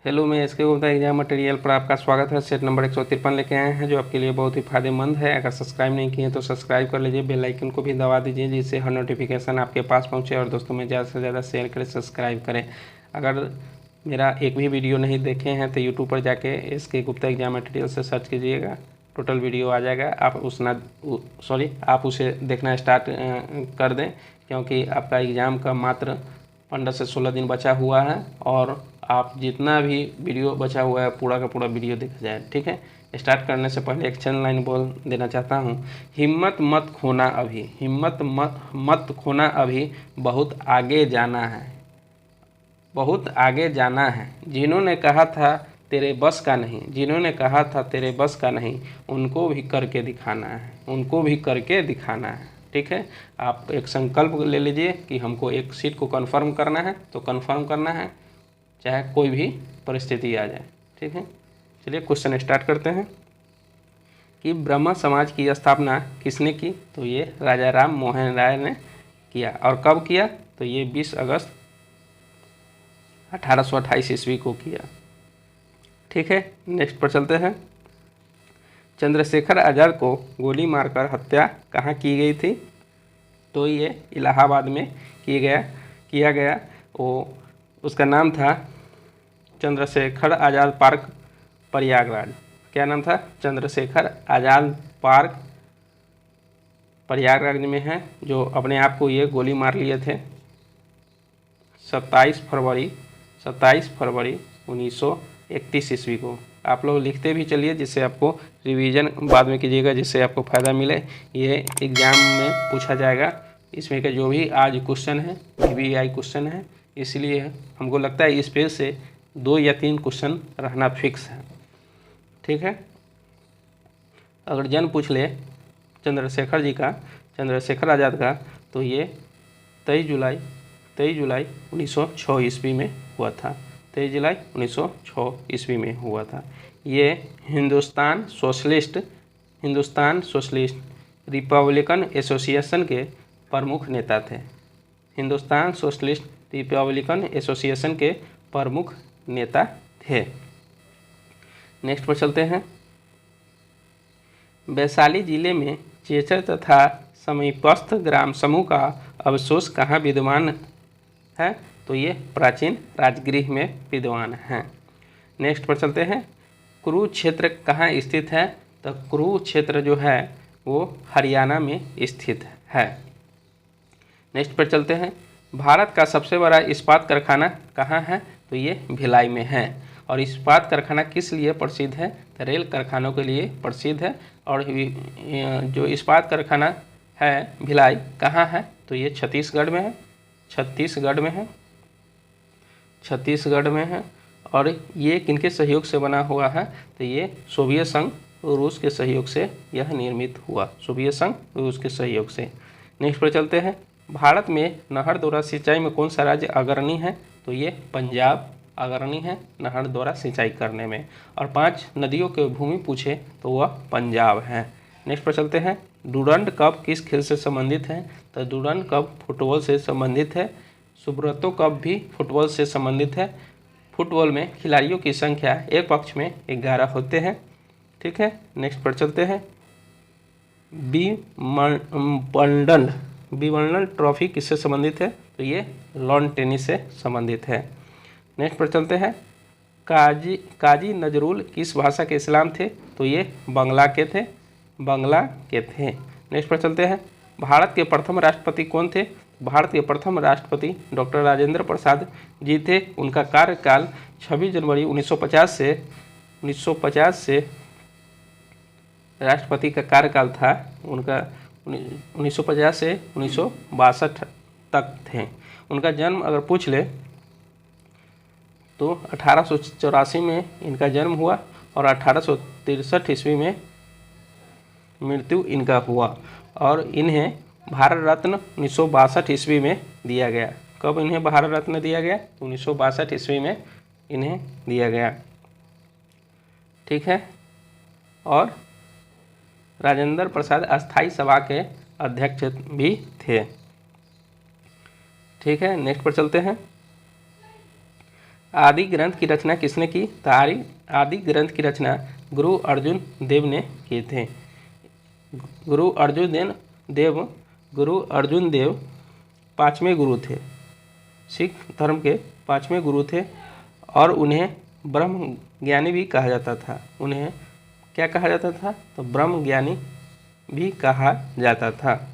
Hello, मैं SK Gupta exam material पर आपका स्वागत है। सेट नंबर 153 लेके आए हैं जो आपके लिए बहुत ही फायदेमंद है। अगर सब्सक्राइब नहीं किए तो सब्सक्राइब कर लीजिए, बेल आइकन को भी दबा दीजिए जिससे हर नोटिफिकेशन आपके पास पहुंचे और दोस्तों में ज़्यादा से ज़्यादा शेयर करें, सब्सक्राइब करें। अगर मेरा एक भी वीडियो नहीं देखे हैं तो यूट्यूब पर जाके एसके गुप्ता एग्जाम मटेरियल से सर्च कीजिएगा, टोटल वीडियो आ जाएगा। आप उसे देखना स्टार्ट कर दें क्योंकि आपका एग्ज़ाम का मात्र 15 से 16 दिन बचा हुआ है और आप जितना भी वीडियो बचा हुआ है पूरा का पूरा वीडियो देखा जाए। ठीक है, स्टार्ट करने से पहले एक चैनल लाइन बोल देना चाहता हूँ। हिम्मत मत खोना अभी, हिम्मत मत खोना अभी, बहुत आगे जाना है, बहुत आगे जाना है। जिन्होंने कहा था तेरे बस का नहीं, जिन्होंने कहा था तेरे बस का नहीं, उनको भी करके दिखाना है, उनको भी करके दिखाना है। ठीक है, आप एक संकल्प ले लीजिए कि हमको एक सीट को कंफर्म करना है तो कंफर्म करना है, चाहे कोई भी परिस्थिति आ जाए। ठीक है, चलिए क्वेश्चन स्टार्ट करते हैं कि ब्रह्म समाज की स्थापना किसने की? तो ये राजा राम मोहन राय ने किया। और कब किया? तो ये 20 अगस्त 1828 ईस्वी को किया। ठीक है, नेक्स्ट पर चलते हैं। चंद्रशेखर आज़ाद को गोली मारकर हत्या कहाँ की गई थी? तो ये इलाहाबाद में किया गया। वो उसका नाम था चंद्रशेखर आज़ाद पार्क, प्रयागराज। क्या नाम था? चंद्रशेखर आज़ाद पार्क, प्रयागराज में है, जो अपने आप को ये गोली मार लिए थे 27 फरवरी 1931 ईस्वी को। आप लोग लिखते भी चलिए जिससे आपको रिवीजन बाद में कीजिएगा, जिससे आपको फ़ायदा मिले। ये एग्ज़ाम में पूछा जाएगा। इसमें के जो भी आज क्वेश्चन है VVI क्वेश्चन है, इसलिए हमको लगता है इस पेज से 2 या 3 क्वेश्चन रहना फिक्स है। ठीक है, अगर जन्म पूछ ले चंद्रशेखर जी का, चंद्रशेखर आज़ाद का, तो ये 23 जुलाई 1906 ईस्वी में हुआ था। 23 जुलाई 1906 ईस्वी में हुआ था। ये हिंदुस्तान सोशलिस्ट रिपब्लिकन एसोसिएशन के प्रमुख नेता थे। हिंदुस्तान सोशलिस्ट रिपब्लिकन एसोसिएशन के प्रमुख नेता थे। नेक्स्ट पर चलते हैं। वैशाली जिले में चेचर तथा समीपस्थ ग्राम समूह का अवशेष कहाँ विद्यमान है? तो ये प्राचीन राजगृह में विद्यमान है। नेक्स्ट पर चलते हैं। कुरुक्षेत्र कहाँ स्थित है? तो कुरुक्षेत्र जो है वो हरियाणा में स्थित है। नेक्स्ट पर चलते हैं। भारत का सबसे बड़ा इस्पात कारखाना कहाँ है? तो ये भिलाई में है। और इस्पात कारखाना किस लिए प्रसिद्ध है? तो रेल कारखानों के लिए प्रसिद्ध है। और जो इस्पात कारखाना है भिलाई कहाँ है? तो ये छत्तीसगढ़ में है, छत्तीसगढ़ में है। और ये किनके सहयोग से बना हुआ है? तो ये सोवियत संघ रूस के सहयोग से यह निर्मित हुआ, सोवियत संघ रूस के सहयोग से। नेक्स्ट पर चलते हैं। भारत में नहर द्वारा सिंचाई में कौन सा राज्य अग्रणी है? तो ये पंजाब अग्रणी है नहर द्वारा सिंचाई करने में। और 5 नदियों के भूमि पूछे तो वह पंजाब है। नेक्स्ट पर चलते हैं। डूरंड कप किस खेल से संबंधित है? तो डूरंड कप फुटबॉल से संबंधित है। सुब्रतो कप भी फुटबॉल से संबंधित है। फुटबॉल में खिलाड़ियों की संख्या एक पक्ष में 11 होते हैं। ठीक है, नेक्स्ट पर चलते हैं। विंबलडन ट्रॉफी किससे संबंधित है? तो ये लॉन टेनिस से संबंधित है। नेक्स्ट पर चलते हैं। काजी नजरुल किस भाषा के इस्लाम थे? तो ये बांग्ला के थे। नेक्स्ट पर चलते हैं। भारत के प्रथम राष्ट्रपति कौन थे? भारत के प्रथम राष्ट्रपति डॉक्टर राजेंद्र प्रसाद जी थे। उनका कार्यकाल 26 जनवरी 1950 से राष्ट्रपति का कार्यकाल था उनका 1950 से 1962 तक थे। उनका जन्म अगर पूछ ले तो 1884 में इनका जन्म हुआ और 1863 ईस्वी में मृत्यु इनका हुआ। और इन्हें भारत रत्न 1962 ईस्वी में दिया गया। कब इन्हें भारत रत्न दिया गया? 1962 ईस्वी में इन्हें दिया गया। ठीक है, और राजेंद्र प्रसाद अस्थाई सभा के अध्यक्ष भी थे। ठीक है, नेक्स्ट पर चलते हैं। आदि ग्रंथ की रचना किसने की? तो आदि ग्रंथ की रचना गुरु अर्जुन देव ने किए थे। गुरु अर्जुन देव 5वें गुरु थे, सिख धर्म के 5वें गुरु थे और उन्हें ब्रह्म ज्ञानी भी कहा जाता था। उन्हें क्या कहा जाता था? तो ब्रह्म ज्ञानी भी कहा जाता था।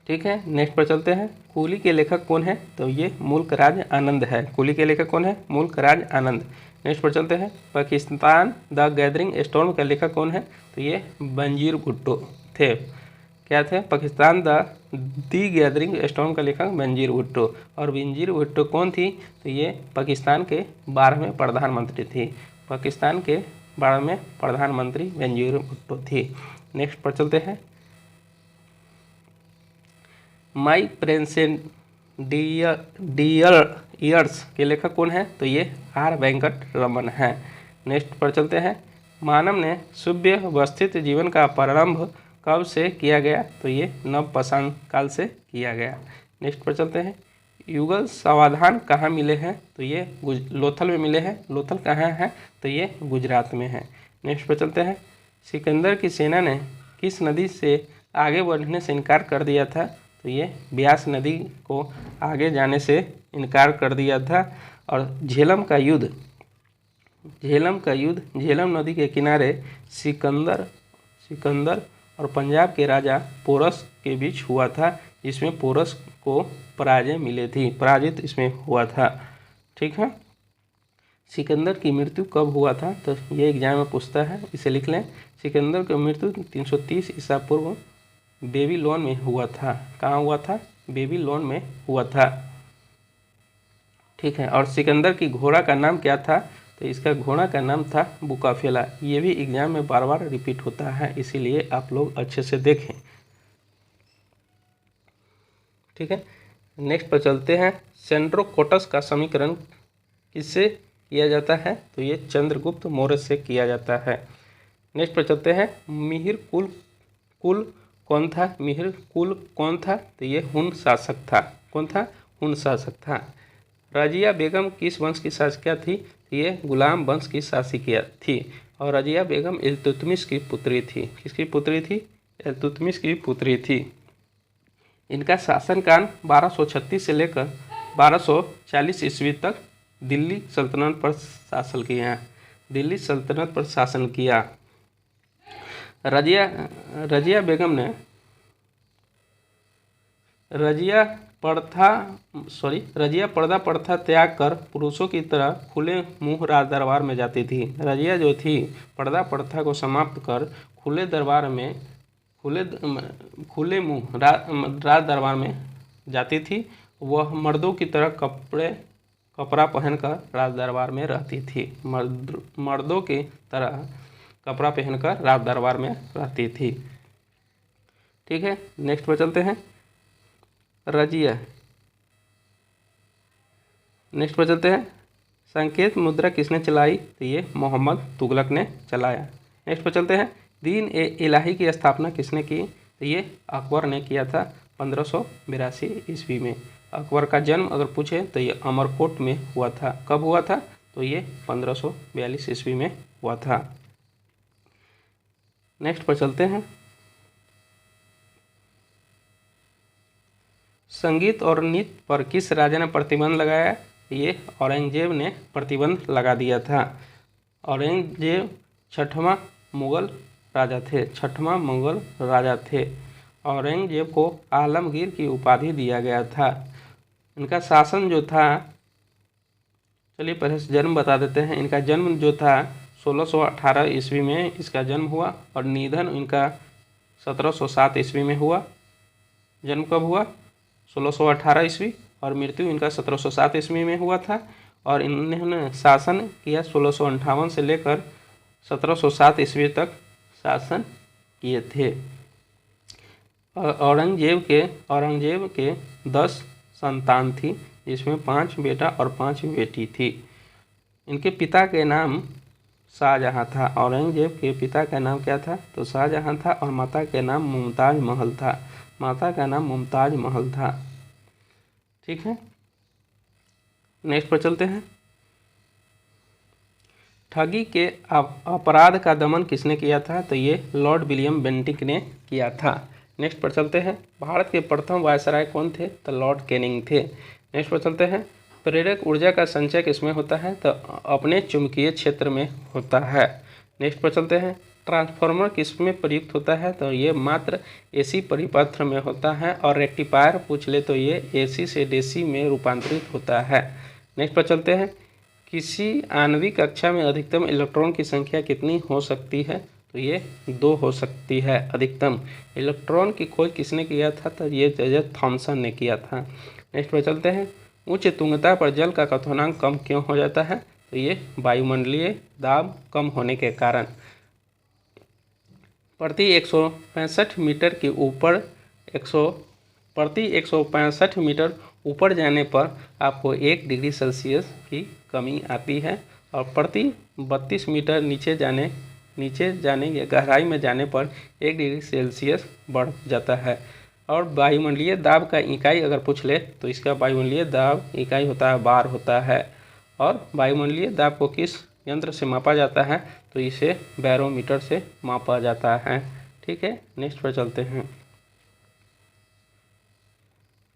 ठीक है, नेक्स्ट पर चलते हैं। कूली के लेखक कौन है? तो ये मुल्कराज आनंद है। कूली के लेखक कौन है? मुल्कराज आनंद। नेक्स्ट पर चलते हैं। पाकिस्तान द गैदरिंग स्टॉर्म का लेखक कौन है? तो ये बंजीर भुट्टो थे। क्या थे? पाकिस्तान दी गैदरिंग स्टॉर्म का लेखक बंजीर भुट्टो। और बंजीर भुट्टो कौन थी? तो ये पाकिस्तान के 12वें प्रधानमंत्री थी। पाकिस्तान के 12वें प्रधानमंत्री बंजीर भुट्टो थी। नेक्स्ट पर चलते हैं। माई प्रेजेंट डियर ईयर्स के लेखक कौन है? तो ये आर वेंकट रमन है। नेक्स्ट पर चलते हैं। मानव ने सभ्य व्यवस्थित जीवन का प्रारंभ कब से किया गया? तो ये नवपाषाण काल से किया गया। नेक्स्ट पर चलते हैं। युगल समाधान कहाँ मिले हैं? तो ये लोथल में मिले हैं। लोथल कहाँ है? तो ये गुजरात में है। नेक्स्ट पर चलते हैं। सिकंदर की सेना ने किस नदी से आगे बढ़ने से इनकार कर दिया था? तो ये ब्यास नदी को आगे जाने से इनकार कर दिया था। और झेलम झेलम नदी के किनारे सिकंदर और पंजाब के राजा पोरस के बीच हुआ था, जिसमें पोरस को पराजित इसमें हुआ था। ठीक है। सिकंदर की मृत्यु कब हुआ था? तो ये एग्जाम में पूछता है, इसे लिख लें। सिकंदर की मृत्यु 330 ईसा पूर्व बेबीलोन में हुआ था। कहाँ हुआ था? बेबीलोन में हुआ था। ठीक है। और सिकंदर की घोड़ा का नाम क्या था? तो इसका घोड़ा का नाम था बुकाफेला। ये भी एग्जाम में बार बार रिपीट होता है, इसीलिए आप लोग अच्छे से देखें। ठीक है। नेक्स्ट पर चलते हैं। सेंड्रोकोटस का समीकरण किससे किया जाता है? तो ये चंद्रगुप्त मौर्य से किया जाता है। नेक्स्ट पर चलते हैं। मिहिर कुल कौन था? मिहिर कुल कौन था? तो ये हुन शासक था। कौन था? हुन शासक था। रजिया बेगम किस वंश की शासिका थी? ये गुलाम वंश की शासिका थी। और रजिया बेगम इल्तुतमिश की पुत्री थी। किसकी पुत्री थी? इल्तुतमिश की पुत्री थी। इनका शासनकाल 1236 से लेकर 1240 ईस्वी तक दिल्ली सल्तनत पर शासन किया। रजिया बेगम ने रजिया पर्दा प्रथा त्याग कर पुरुषों की तरह खुले मुंह राज दरबार में जाती थी। रजिया जो थी पर्दा प्रथा को समाप्त कर खुले मुंह राज दरबार में जाती थी। वह मर्दों की तरह कपड़ा पहनकर राज दरबार में रहती थी। मर्दों की तरह कपड़ा पहनकर राज दरबार में रहती थी। ठीक है। नेक्स्ट पर चलते हैं। नेक्स्ट पर चलते हैं। संकेत मुद्रा किसने चलाई? तो ये मोहम्मद तुगलक ने चलाया। नेक्स्ट पर चलते हैं। दीन ए इलाही की स्थापना किसने की? तो ये अकबर ने किया था 1582 ईस्वी में। अकबर का जन्म अगर पूछे तो ये अमरकोट में हुआ था। कब हुआ था? तो ये 1542 ईस्वी में हुआ था। नेक्स्ट पर चलते हैं। संगीत और नृत्य पर किस राजा ने प्रतिबंध लगाया? ये औरंगजेब ने प्रतिबंध लगा दिया था। औरंगजेब छठवां मुगल राजा थे। औरंगजेब को आलमगीर की उपाधि दिया गया था। इनका शासन जो था, चलिए पहले जन्म बता देते हैं। इनका जन्म जो था 1618 ईस्वी में इसका जन्म हुआ और निधन इनका 1707 ईस्वी में हुआ। जन्म कब हुआ? 1618 ईस्वी और मृत्यु इनका 1707 ईस्वी में हुआ था। और इन्होंने शासन किया 1658 से लेकर 1707 ईस्वी तक शासन किए थे। औरंगजेब के 10 संतान थी, जिसमें 5 बेटा और 5 बेटी थी। इनके पिता के नाम शाहजहां था। औरंगजेब के पिता का नाम क्या था? तो शाहजहां था। और माता के नाम मुमताज महल था। ठीक है। नेक्स्ट पर चलते हैं। ठगी के अपराध का दमन किसने किया था? तो ये लॉर्ड विलियम बेंटिक ने किया था। नेक्स्ट पर चलते हैं। भारत के प्रथम वायसराय कौन थे? तो लॉर्ड कैनिंग थे। नेक्स्ट पर चलते हैं। प्रेरक ऊर्जा का संचय किसमें होता है? तो अपने चुंबकीय क्षेत्र में होता है। नेक्स्ट पर चलते हैं। ट्रांसफार्मर किसमें प्रयुक्त होता है? तो ये मात्र एसी परिपथ में होता है। और रेक्टिफायर पूछ ले तो ये एसी से डीसी में रूपांतरित होता है। नेक्स्ट पर चलते हैं। किसी आणविक कक्षा में अधिकतम इलेक्ट्रॉन की संख्या कितनी हो सकती है? तो ये 2 हो सकती है अधिकतम। इलेक्ट्रॉन की खोज किसने किया था? तो ये जोसेफ थॉमसन ने किया था। नेक्स्ट पर चलते हैं। उच्च तुंगता पर जल का क्वथनांक कम क्यों हो जाता है? तो ये वायुमंडलीय दाब कम होने के कारण। प्रति 165 मीटर के ऊपर प्रति 165 मीटर ऊपर जाने पर आपको 1 डिग्री सेल्सियस की कमी आती है। और प्रति 32 मीटर नीचे जाने या गहराई में जाने पर 1 डिग्री सेल्सियस बढ़ जाता है। और वायुमंडलीय दाब का इकाई अगर पूछ ले तो इसका वायुमंडलीय दाब इकाई होता है बार होता है। और वायुमंडलीय दाब को किस यंत्र से मापा जाता है? तो इसे बैरोमीटर से मापा जाता है। ठीक है, नेक्स्ट पर चलते हैं।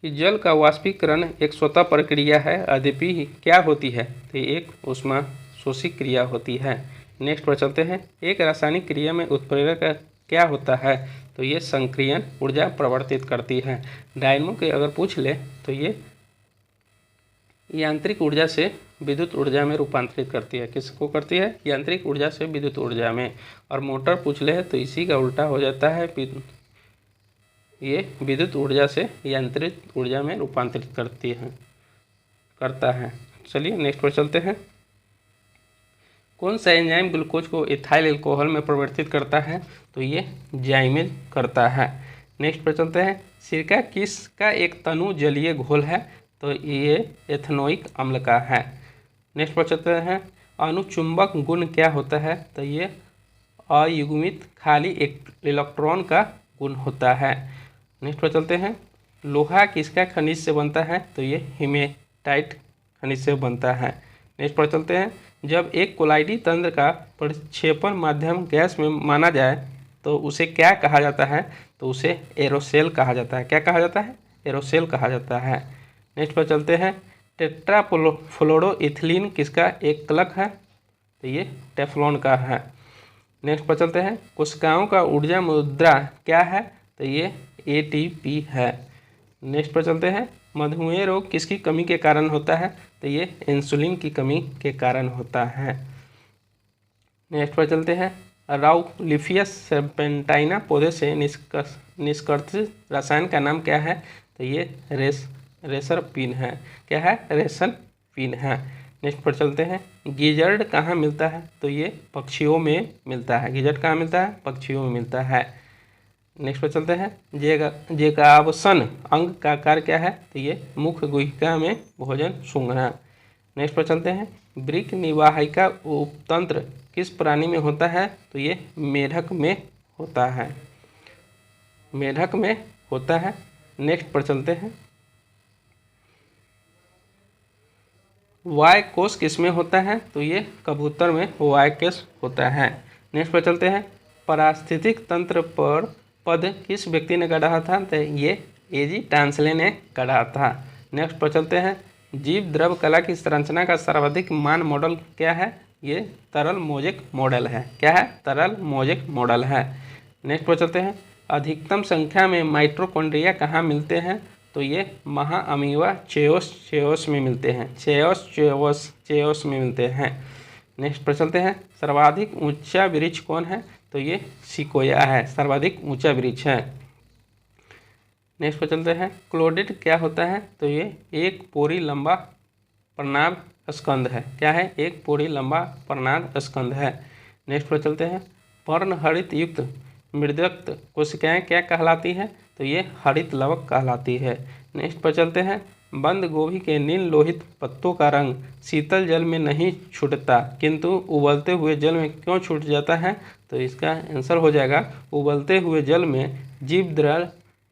कि जल का वाष्पीकरण एक स्वतः प्रक्रिया है, यद्यपि क्या होती है? तो एक ऊष्मा शोषित क्रिया होती है। नेक्स्ट पर चलते हैं। एक रासायनिक क्रिया में उत्प्रेरक क्या होता है? तो ये संक्रियन ऊर्जा प्रवर्तित करती है। डायनमो के अगर पूछ ले तो ये यांत्रिक ऊर्जा से विद्युत ऊर्जा में रूपांतरित करती है। किसको करती है? यांत्रिक ऊर्जा से विद्युत ऊर्जा में। और मोटर पूछ ले तो इसी का उल्टा हो जाता है, ये विद्युत ऊर्जा से यांत्रिक ऊर्जा में रूपांतरित करता है। चलिए नेक्स्ट पर चलते हैं। कौन सा एंजाइम ग्लूकोज को इथाइल अल्कोहल में परिवर्तित करता है? तो ये जाइमेज करता है। नेक्स्ट पर चलते हैं। सिरका किसका एक तनु जलीय घोल है? तो ये एथेनोइक अम्ल का है। नेक्स्ट पर चलते हैं। अनुचुंबक गुण क्या होता है? तो ये अयुग्मित खाली इलेक्ट्रॉन का गुण होता है। नेक्स्ट पर चलते हैं। लोहा किसका खनिज से बनता है? तो ये हेमेटाइट खनिज से बनता है। नेक्स्ट पर चलते हैं। जब एक कोलाइडी तंत्र का प्रक्षेपण माध्यम गैस में माना जाए तो उसे क्या कहा जाता है? तो उसे एरोसेल कहा जाता है। क्या कहा जाता है? एरोसेल कहा जाता है। नेक्स्ट पर चलते हैं। टेट्राफ्लोरोइथिलीन किसका एक कलक है? तो ये टेफ्लॉन का है। नेक्स्ट पर चलते हैं। कोशिकाओं का ऊर्जा मुद्रा क्या है? तो ये एटीपी है। नेक्स्ट पर चलते हैं। मधुमेह रोग किसकी कमी के कारण होता है? तो ये इंसुलिन की कमी के कारण होता है। नेक्स्ट पर चलते हैं। राउलिफियस सर्पेंटाइना पौधे से निष्कर्षित रसायन का नाम क्या है? तो ये रेसरपिन है। क्या है? रेसरपिन है। नेक्स्ट पर चलते हैं। गिजर्ड कहाँ मिलता है? तो ये पक्षियों में मिलता है। गिजर्ड कहाँ मिलता है? पक्षियों में मिलता है। नेक्स्ट पर चलते हैं। जेगावसन अंग का आकार क्या है? तो ये मुख्य गुहिका में भोजन सूंघना। नेक्स्ट पर चलते हैं। वृक्क निवाहिका उपतंत्र किस प्राणी में होता है? तो ये मेढक में होता है। मेढक में होता है। नेक्स्ट पर चलते हैं। वाय कोश किस में होता है? तो ये कबूतर में वाय कोश होता है। नेक्स्ट पर चलते हैं। पारिस्थितिक तंत्र पर पद किस व्यक्ति ने गढ़ा था? तो ये एजी टांसले ने गढ़ा था। नेक्स्ट पर चलते हैं। जीव द्रव कला की संरचना का सर्वाधिक मान मॉडल क्या है? ये तरल मोज़ेक मॉडल है। क्या है? तरल मोज़ेक मॉडल है। नेक्स्ट पर चलते हैं। अधिकतम संख्या में माइटोकॉन्ड्रिया कहाँ मिलते हैं? तो ये महाअमीबा चेओस में मिलते हैं। चेओस में मिलते हैं। नेक्स्ट पर चलते हैं। सर्वाधिक ऊंचा वृक्ष कौन है? तो ये सिकोया है। सर्वाधिक ऊंचा वृक्ष है। नेक्स्ट पर चलते हैं। क्लोडेट क्या होता है? तो ये एक पोरी लंबा पर्णाब स्कंद है। क्या है? एक पोरी लंबा पर्णाब स्कंद है। नेक्स्ट पर चलते हैं। पर्णहरित युक्त मृदक्त कोशिकाएं क्या कहलाती है? तो ये हरित लवक कहलाती है। नेक्स्ट पर चलते हैं। बंद गोभी के नील लोहित पत्तों का रंग शीतल जल में नहीं छूटता किंतु उबलते हुए जल में क्यों छूट जाता है? तो इसका आंसर हो जाएगा उबलते हुए जल में जीव द्रव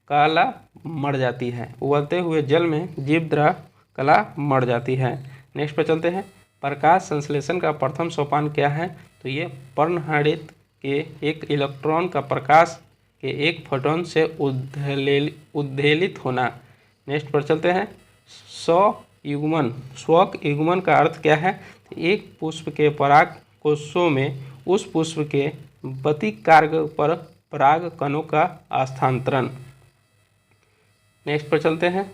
कला मर जाती है। उबलते हुए जल में जीव द्रव कला मर जाती है। नेक्स्ट पर चलते हैं। प्रकाश संश्लेषण का प्रथम सोपान क्या है? तो ये पर्णहरित के एक इलेक्ट्रॉन का प्रकाश के एक फोटोन से उद्वेलित होना। नेक्स्ट पर चलते हैं। स्वयुग्मन। स्वयुग्मन का अर्थ क्या है? एक पुष्प के पराग कोशों में उस पुष्प के बतिकार्क पर पराग कणों का स्थानांतरण। नेक्स्ट पर चलते हैं।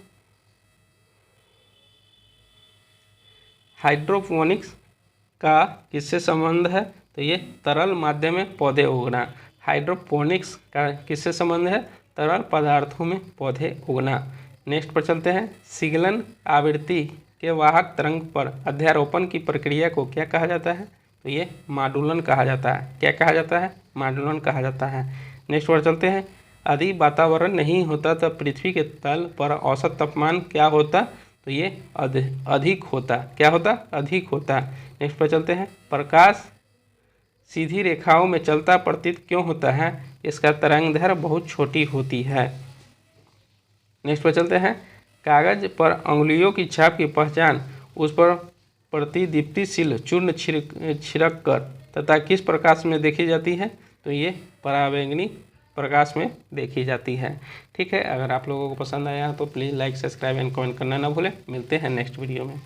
हाइड्रोपोनिक्स का किससे संबंध है? तो ये तरल माध्यम में पौधे उगना। हाइड्रोपोनिक्स का किससे संबंध है? तरल पदार्थों में पौधे उगना। नेक्स्ट पर चलते हैं। सिग्नल आवृत्ति के वाहक तरंग पर अध्यारोपण की प्रक्रिया को क्या कहा जाता है? तो ये मॉड्यूलन कहा जाता है। क्या कहा जाता है? मॉड्यूलन कहा जाता है। नेक्स्ट पर चलते हैं। यदि वातावरण नहीं होता तो पृथ्वी के तल पर औसत तापमान क्या होता? तो ये अधिक होता। क्या होता? अधिक होता। नेक्स्ट पर चलते हैं। प्रकाश सीधी रेखाओं में चलता प्रतीत क्यों होता है? इसका तरंगदैर्घ्य बहुत छोटी होती है। नेक्स्ट पर चलते हैं। कागज पर अंगुलियों की छाप की पहचान उस पर प्रतिदीप्तिशील चूर्ण छिड़क कर तथा किस प्रकाश में देखी जाती है? तो ये पराबैंगनी प्रकाश में देखी जाती है। ठीक है, अगर आप लोगों को पसंद आया तो please like, subscribe and comment करना ना भूलें। मिलते हैं नेक्स्ट वीडियो में।